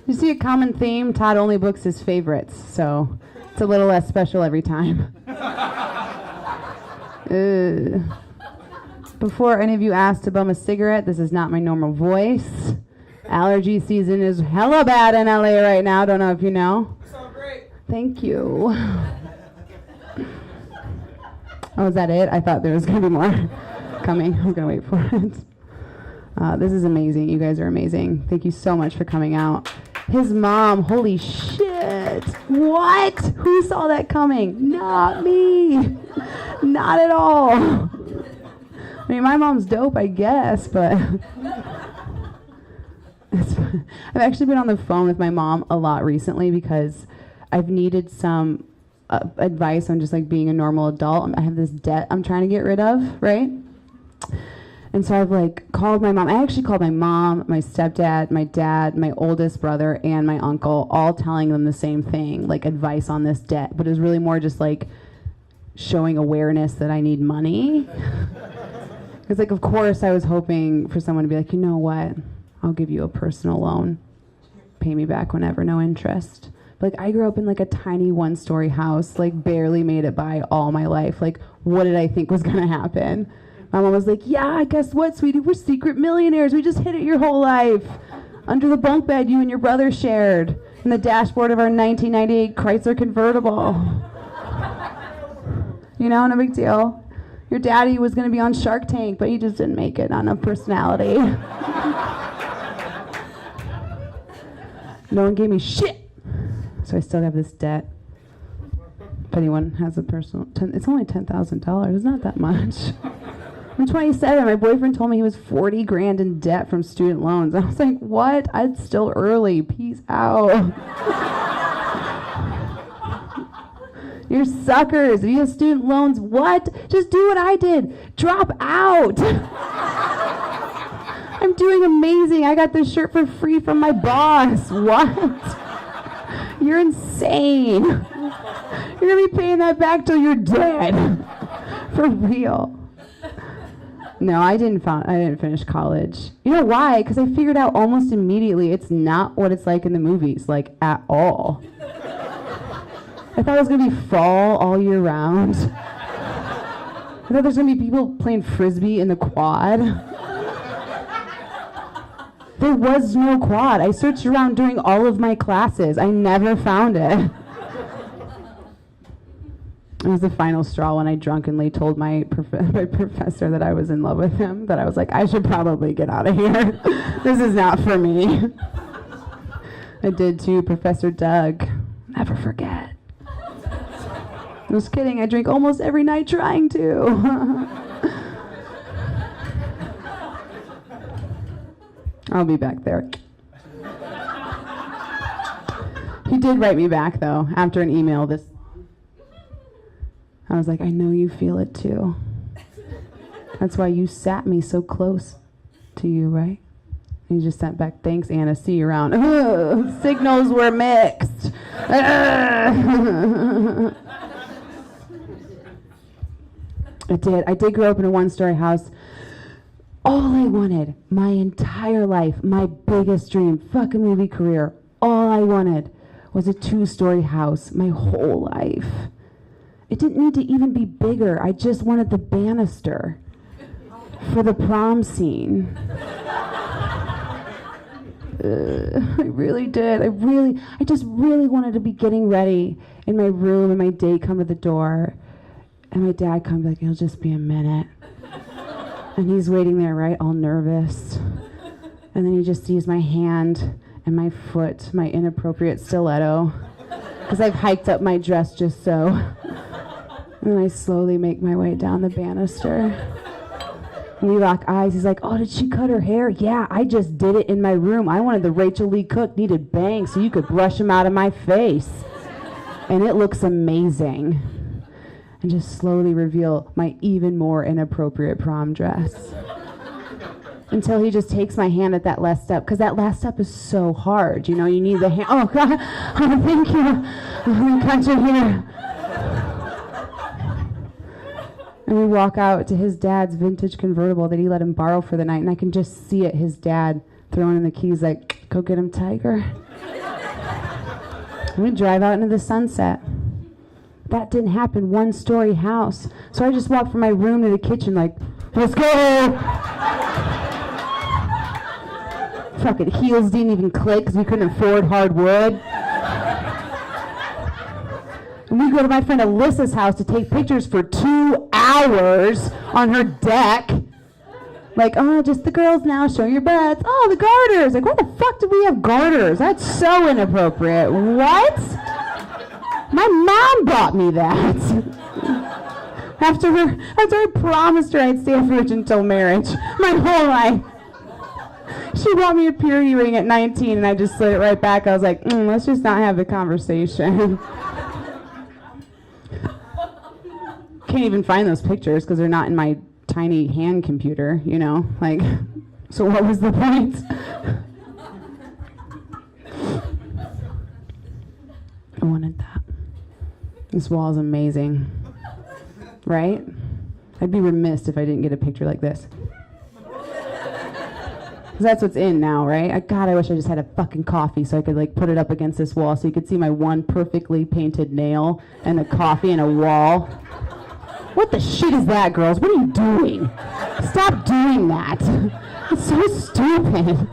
You see a common theme? Todd only books his favorites, so it's a little less special every time. Before any of you ask to bum a cigarette, this is not my normal voice. Allergy season is hella bad in LA right now. Don't know if you know. You sound great. Thank you. Oh, is that it? I thought there was going to be more coming. I'm going to wait for it. This is amazing. You guys are amazing. Thank you so much for coming out. His mom, holy shit. What? Who saw that coming? Not me. Not at all. I mean, my mom's dope, I guess, but I've actually been on the phone with my mom a lot recently because I've needed some advice on just like being a normal adult. I have this debt I'm trying to get rid of, right? And so I've like called my mom. I actually called my mom, my stepdad, my dad, my oldest brother, and my uncle, all telling them the same thing, like advice on this debt. But it was really more just like showing awareness that I need money. Because like, of course, I was hoping for someone to be like, you know what? I'll give you a personal loan. Pay me back whenever, no interest. But like, I grew up in like a tiny one-story house, like barely made it by all my life. Like, what did I think was gonna happen? My mom was like, yeah, guess what, sweetie? We're secret millionaires. We just hid it your whole life. Under the bunk bed you and your brother shared. In the dashboard of our 1998 Chrysler convertible. You know, no big deal. Your daddy was going to be on Shark Tank, but he just didn't make it. Not enough personality. No one gave me shit. So I still have this debt. If anyone has a personal, it's only $10,000. It's not that much. I'm 27. My boyfriend told me he was 40 grand in debt from student loans. I was like, what? It's still early. Peace out. You're suckers. If you have student loans, what? Just do what I did. Drop out. I'm doing amazing. I got this shirt for free from my boss. What? You're insane. You're going to be paying that back till you're dead. For real. No, I didn't finish college. You know why? Because I figured out almost immediately it's not what it's like in the movies, like at all. I thought it was going to be fall all year round. I thought there's going to be people playing frisbee in the quad. There was no quad. I searched around during all of my classes. I never found it. It was the final straw when I drunkenly told my professor that I was in love with him, that I was like, I should probably get out of here. This is not for me. I did too, Professor Doug. Never forget. I was kidding, I drink almost every night trying to. I'll be back there. He did write me back though, after an email this. I was like, I know you feel it too. That's why you sat me so close to you, right? And he just sent back, thanks, Anna, see you around. Signals were mixed. I did grow up in a one-story house. All I wanted, my entire life, my biggest dream, fucking movie career, all I wanted was a two-story house my whole life. It didn't need to even be bigger. I just wanted the banister for the prom scene. I really did. I just really wanted to be getting ready in my room and my date come to the door. And my dad comes like, it'll just be a minute. And he's waiting there, right, all nervous. And then he just sees my hand and my foot, my inappropriate stiletto. Because I've hiked up my dress just so. And I slowly make my way down the banister. And we lock eyes. He's like, oh, did she cut her hair? Yeah, I just did it in my room. I wanted the Rachel Lee Cook needed bangs so you could brush them out of my face. And it looks amazing. And just slowly reveal my even more inappropriate prom dress. Until he just takes my hand at that last step. Because that last step is so hard. You know, you need the hand. Oh, God. Oh, thank you. Oh, got you here. And we walk out to his dad's vintage convertible that he let him borrow for the night. And I can just see it, his dad throwing in the keys like, go get him, Tiger. We drive out into the sunset. That didn't happen. 1-story house. So I just walked from my room to the kitchen like, let's go! Fucking heels didn't even click because we couldn't afford hardwood. And we go to my friend Alyssa's house to take pictures for 2 hours on her deck. Like, oh, just the girls now, show your butts. Oh, the garters. Like, why the fuck do we have garters? That's so inappropriate. What? My mom bought me that. After I promised her I'd stay a virgin until marriage. My whole life. She bought me a purity ring at 19, and I just slid it right back. I was like, let's just not have the conversation. Can't even find those pictures because they're not in my tiny hand computer, you know? Like, so what was the point? I wanted that. This wall is amazing. Right? I'd be remiss if I didn't get a picture like this. Because that's what's in now, right? God, I wish I just had a fucking coffee so I could like put it up against this wall so you could see my one perfectly painted nail and a coffee and a wall. What the shit is that, girls? What are you doing? Stop doing that. It's so stupid.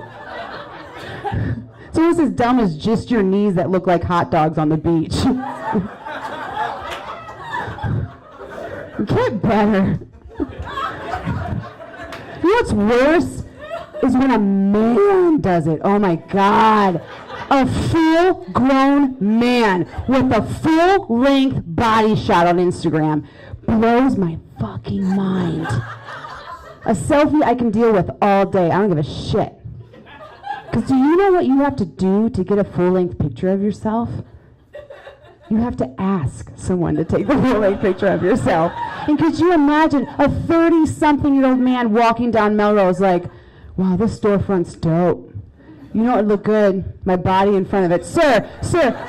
It's almost as dumb as just your knees that look like hot dogs on the beach. Get better. You know what's worse is when a man does it. Oh my God. A full-grown man with a full-length body shot on Instagram blows my fucking mind. A selfie I can deal with all day. I don't give a shit. Because do you know what you have to do to get a full-length picture of yourself? You have to ask someone to take the full-length picture of yourself. And could you imagine a 30-something-year-old man walking down Melrose like, wow, this storefront's dope. You know it would look good? My body in front of it. Sir,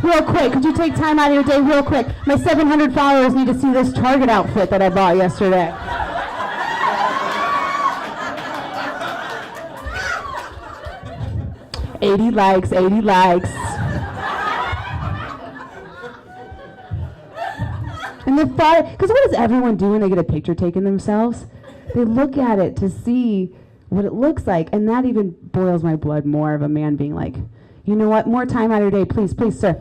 real quick, could you take time out of your day real quick? My 700 followers need to see this Target outfit that I bought yesterday. $80 likes, 80 likes. And the thought, because what does everyone do when they get a picture taken themselves? They look at it to see what it looks like, and that even boils my blood more of a man being like, you know what, more time out of your day, please, sir.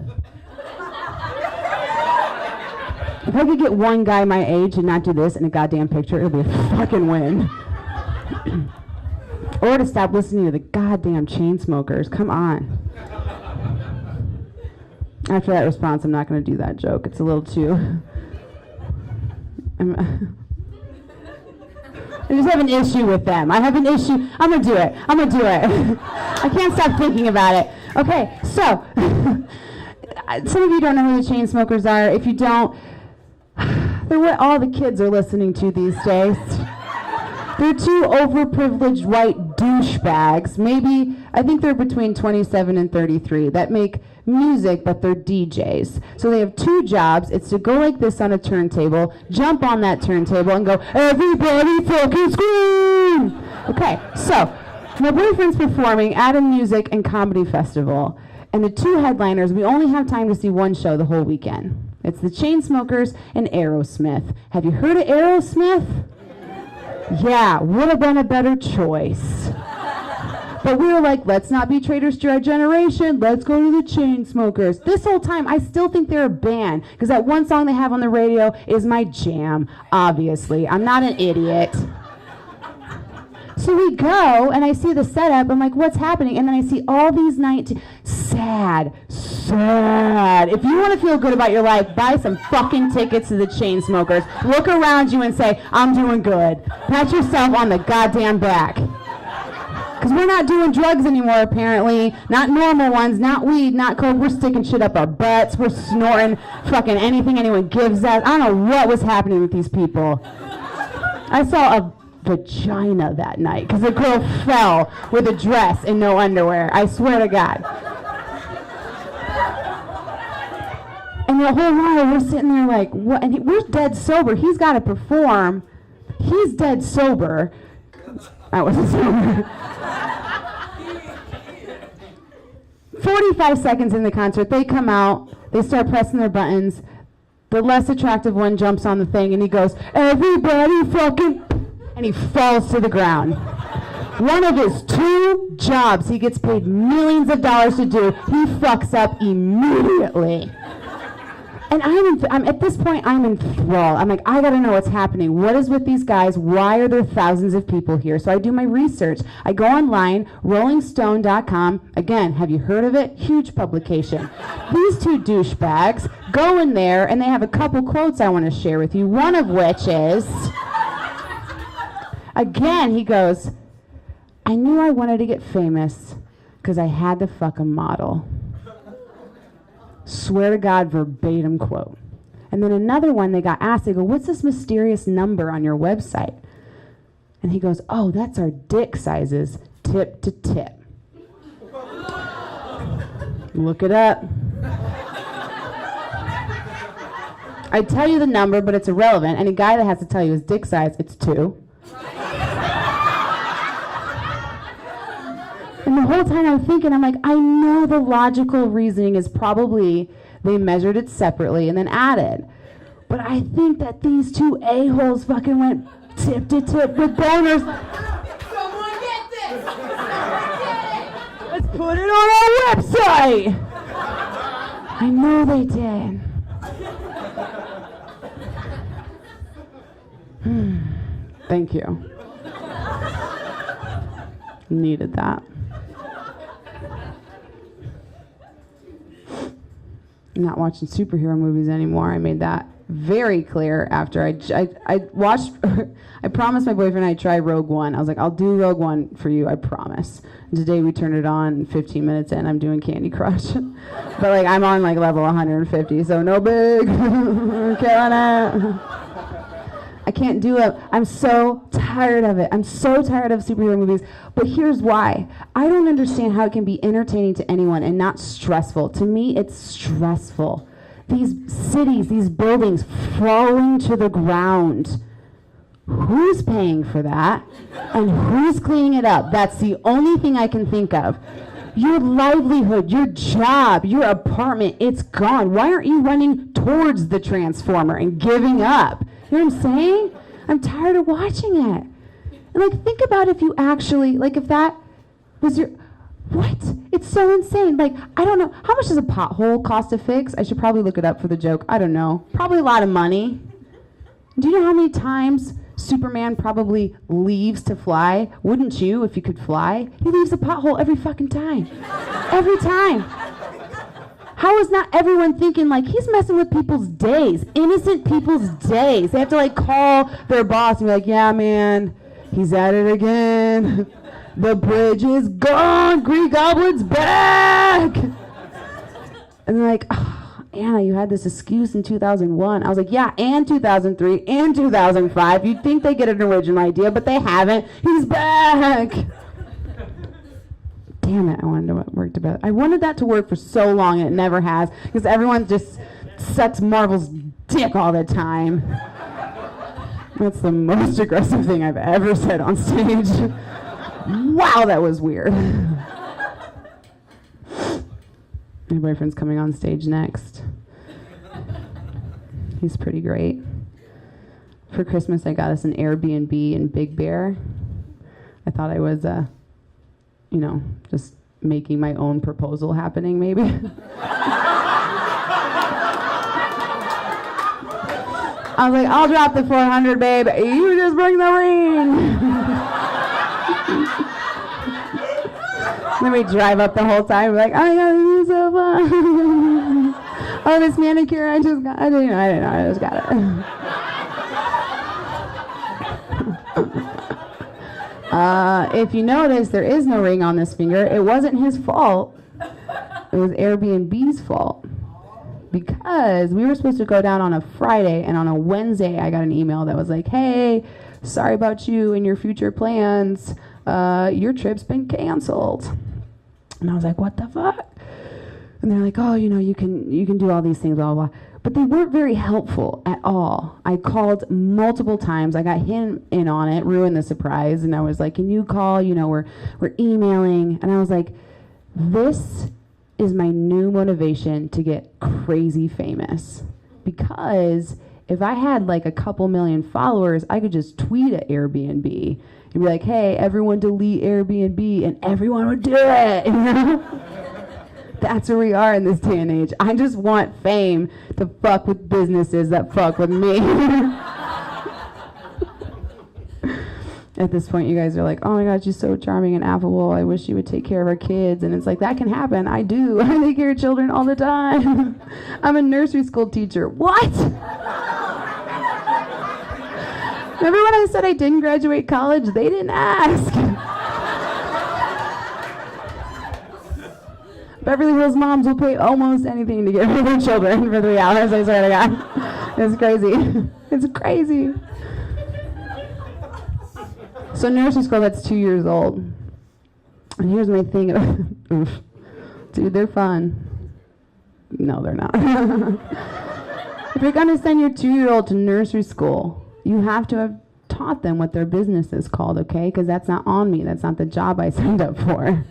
If I could get one guy my age and not do this in a goddamn picture, it would be a fucking win. Or to stop listening to the goddamn Chainsmokers, come on. After that response, I'm not going to do that joke. It's a little too... I just have an issue with them. I have an issue. I'm going to do it. I can't stop thinking about it. Okay, so, some of you don't know who the Chainsmokers are. If you don't, they're what all the kids are listening to these days. They're two overprivileged white douchebags. Maybe, I think they're between 27 and 33 that make music, but they're DJs. So they have 2 jobs. It's to go like this on a turntable, jump on that turntable, and go, everybody fucking scream! Okay, so my boyfriend's performing at a music and comedy festival, and the 2 headliners, we only have time to see one show the whole weekend. It's the Chainsmokers and Aerosmith. Have you heard of Aerosmith? Yeah, would have been a better choice. But we were like, let's not be traitors to our generation. Let's go to the Chainsmokers. This whole time, I still think they're a band, because that one song they have on the radio is my jam, obviously. I'm not an idiot. So we go, and I see the setup. I'm like, what's happening? And then I see all these sad. If you want to feel good about your life, buy some fucking tickets to the Chainsmokers. Look around you and say, I'm doing good. Pat yourself on the goddamn back. Because we're not doing drugs anymore, apparently. Not normal ones, not weed, not coke. We're sticking shit up our butts. We're snorting fucking anything anyone gives us. I don't know what was happening with these people. I saw a vagina that night because the girl fell with a dress and no underwear. I swear to God. And the whole while we're sitting there like, what? And we're dead sober. He's got to perform. He's dead sober. I wasn't sober. 45 seconds in the concert, they come out, They start pressing their buttons. The less attractive one jumps on the thing and he goes, everybody fucking, and he falls to the ground. One of his 2 jobs he gets paid millions of dollars to do, he fucks up immediately. And I'm at this point, I'm enthralled. I'm like, I gotta know what's happening. What is with these guys? Why are there thousands of people here? So I do my research. I go online, rollingstone.com. Again, have you heard of it? Huge publication. These 2 douchebags go in there and they have a couple quotes I want to share with you. One of which is, again, he goes, I knew I wanted to get famous because I had to fuck a model. Swear to God, verbatim quote. And then another one, they got asked, they go, what's this mysterious number on your website? And he goes, oh, that's our dick sizes, tip to tip. Look it up. I tell you the number, but it's irrelevant. Any guy that has to tell you his dick size, it's 2. And the whole time I'm thinking, I'm like, I know the logical reasoning is probably they measured it separately and then added. But I think that these 2 a-holes fucking went tip to tip with boners. Someone get this! Let's put it on our website! I know they did. Thank you. Needed that. I'm not watching superhero movies anymore. I made that very clear after I watched. I promised my boyfriend I'd try Rogue One. I was like, I'll do Rogue One for you, I promise. And today we turned it on. 15 minutes in, I'm doing Candy Crush, but like I'm on like level 150, so no big. Killing it. I can't do it. I'm so tired of it. I'm so tired of superhero movies. But here's why. I don't understand how it can be entertaining to anyone and not stressful. To me, it's stressful. These cities, these buildings falling to the ground. Who's paying for that? And who's cleaning it up? That's the only thing I can think of. Your livelihood, your job, your apartment, it's gone. Why aren't you running towards the transformer and giving up? You know what I'm saying? I'm tired of watching it. And like, think about if you actually, like if that was your, what? It's so insane. Like, I don't know. How much does a pothole cost to fix? I should probably look it up for the joke. I don't know. Probably a lot of money. Do you know how many times Superman probably leaves to fly? Wouldn't you if you could fly? He leaves a pothole every fucking time. Every time. How is not everyone thinking like he's messing with people's days, innocent people's days? They have to like call their boss and be like, yeah, man, he's at it again. The bridge is gone. Green Goblin's back. And they're like, oh, Anna, you had this excuse in 2001. I was like, yeah, and 2003 and 2005. You'd think they get an original idea, but they haven't. He's back. Damn it, I wanted to work together. I wanted that to work for so long, and it never has, because everyone just sucks Marvel's dick all the time. That's the most aggressive thing I've ever said on stage. Wow, that was weird. My boyfriend's coming on stage next. He's pretty great. For Christmas, I got us an Airbnb in Big Bear. I thought I was you know, just making my own proposal happening, maybe. I was like, I'll drop the 400, babe. You just bring the ring. Then we drive up the whole time, like, I got you so fun. Oh, this manicure, I didn't know, I just got it. If you notice, there is no ring on this finger. It wasn't his fault. It was Airbnb's fault. Because we were supposed to go down on a Friday, and on a Wednesday, I got an email that was like, hey, sorry about you and your future plans. Your trip's been canceled. And I was like, what the fuck? And they're like, oh, you know, you can do all these things, blah, blah, blah. But they weren't very helpful at all. I called multiple times. I got him in on it, ruined the surprise. And I was like, can you call? You know, we're emailing. And I was like, this is my new motivation to get crazy famous. Because if I had like a couple million followers, I could just tweet at Airbnb and be like, hey, everyone delete Airbnb, and everyone would do it. You know? That's where we are in this day and age. I just want fame to fuck with businesses that fuck with me. At this point, you guys are like, oh my God, she's so charming and affable. I wish she would take care of our kids. And it's like, that can happen. I do. I take care of children all the time. I'm a nursery school teacher. What? Remember when I said I didn't graduate college? They didn't ask. Beverly Hills moms will pay almost anything to get rid of their children for 3 hours, I swear to God. It's crazy. It's crazy. So nursery school, that's 2 years old. And here's my thing. Oof. Dude, they're fun. No, they're not. If you're going to send your 2-year-old to nursery school, you have to have taught them what their business is called, okay? Because that's not on me. That's not the job I signed up for.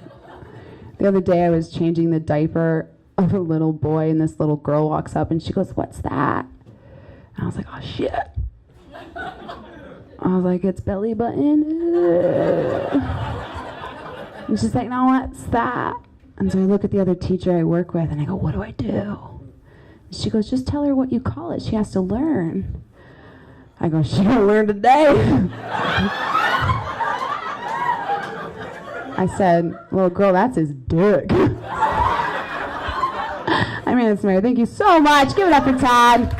The other day I was changing the diaper of a little boy, and this little girl walks up and she goes, what's that? And I was like, oh shit. I was like, it's belly button. And she's like, no, what's that? And so I look at the other teacher I work with and I go, what do I do? And she goes, just tell her what you call it. She has to learn. I go, she gonna learn today. I said, little girl, that's his dick. I'm Anna Simeri. Thank you so much. Give it up for Todd.